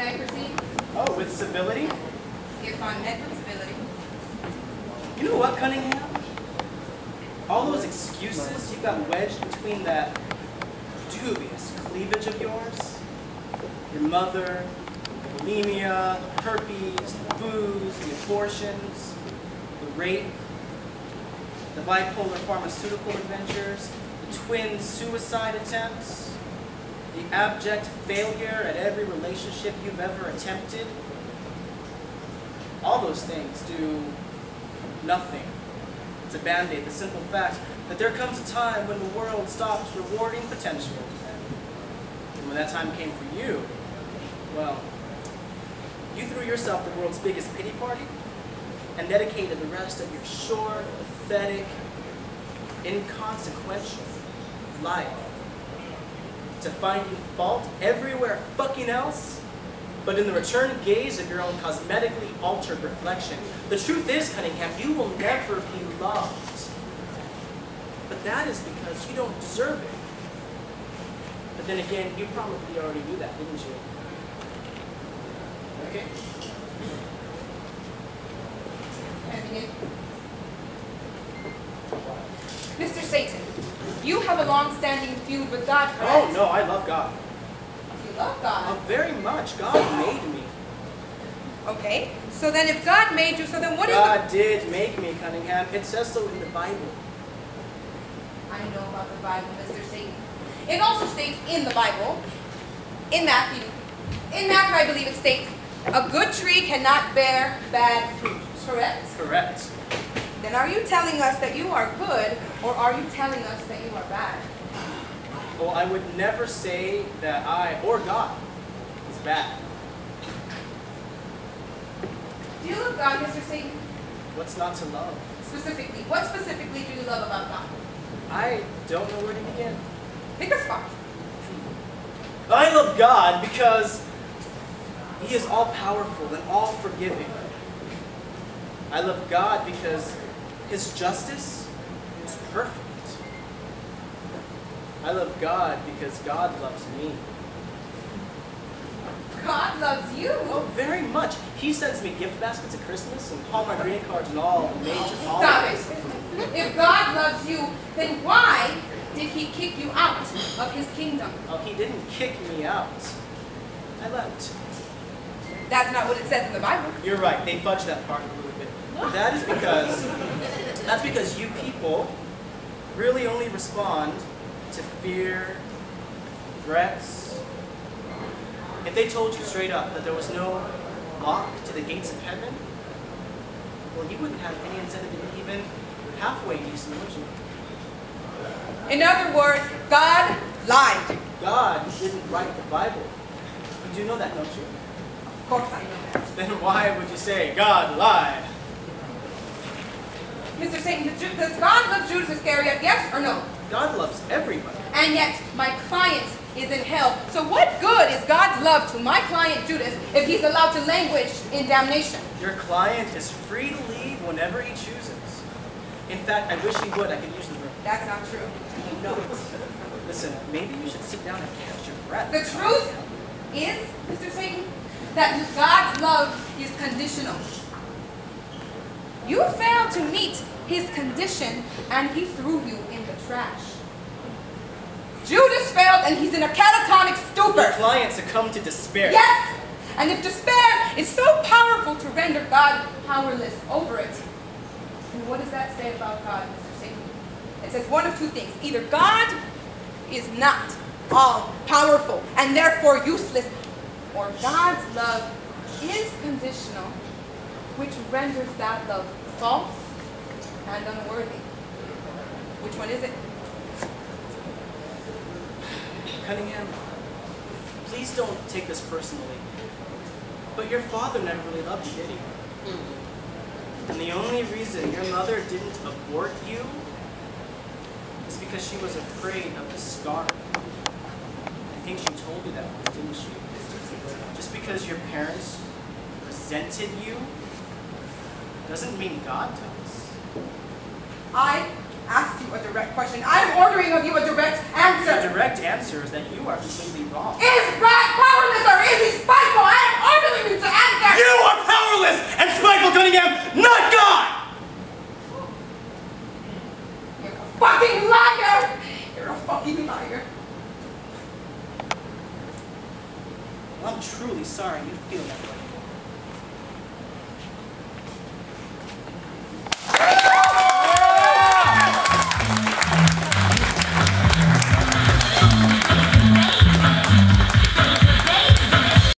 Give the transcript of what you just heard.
May I proceed? Oh, with civility? If I'm met with civility. You know what, Cunningham? All those excuses you got wedged between that dubious cleavage of yours, your mother, the bulimia, the herpes, the booze, the abortions, the rape, the bipolar pharmaceutical adventures, the twin suicide attempts, the abject failure at every relationship you've ever attempted. All those things do nothing to band-aid the simple fact that there comes a time when the world stops rewarding potential. And when that time came for you, well, you threw yourself the world's biggest pity party and dedicated the rest of your short, pathetic, inconsequential life to finding fault everywhere fucking else, but in the return gaze of your own cosmetically altered reflection. The truth is, Cunningham, you will never be loved. But that is because you don't deserve it. But then again, you probably already knew that, didn't you? Okay. Mr. Satan, you have a long-standing feud with God, correct? Oh, no, I love God. You love God? Oh, very much. God made me. Okay, so then if God made you, so then what God did make me, Cunningham. It says so in the Bible. I know about the Bible, Mr. Satan. It also states in the Bible, in Matthew, I believe it states, a good tree cannot bear bad fruit, correct? Correct. Then are you telling us that you are good, or are you telling us that you are bad? Well, I would never say that I, or God, is bad. Do you love God, Mr. Satan? What's not to love? Specifically, what specifically do you love about God? I don't know where to begin. Pick a spot. I love God because He is all-powerful and all-forgiving. I love God because His justice is perfect. I love God because God loves me. God loves you? Oh, very much. He sends me gift baskets at Christmas and Hallmark greeting cards and all the major Stop holidays. it. If God loves you, then why did He kick you out of His kingdom? Oh, He didn't kick me out. I left. That's not what it says in the Bible. You're right. They fudged that part a little bit. That is because you people really only respond to fear, threats. If they told you straight up that there was no lock to the gates of heaven, well, you wouldn't have any incentive to be even halfway decent, would you? In other words, God lied. God didn't write the Bible. You do know that, don't you? Of course I know that. Then why would you say God lied? Mr. Satan, does God love Judas Iscariot, yes or no? God loves everybody. And yet, my client is in hell. So what good is God's love to my client Judas if he's allowed to languish in damnation? Your client is free to leave whenever he chooses. In fact, I wish he would. I could use the room. That's not true. No. Listen, maybe you should sit down and catch your breath. The truth is, Mr. Satan, that God's love is conditional. You failed to meet His condition and He threw you in the trash. Judas failed and he's in a catatonic stupor. Your client succumbed to despair. Yes! And if despair is so powerful to render God powerless over it, then what does that say about God, Mr. Satan? It says one of two things. Either God is not all-powerful and therefore useless, or God's love is conditional, which renders that love false and unworthy. Which one is it? Cunningham, please don't take this personally, but your father never really loved you, did he? And the only reason your mother didn't abort you is because she was afraid of the scar. I think she told you that once, didn't she? Just because your parents resented you doesn't mean God does. I asked you a direct question. I'm ordering of you a direct answer. The direct answer is that you are completely wrong. Is God powerless or is He spiteful? I Oh, even higher. Well, I'm truly sorry you feel that way.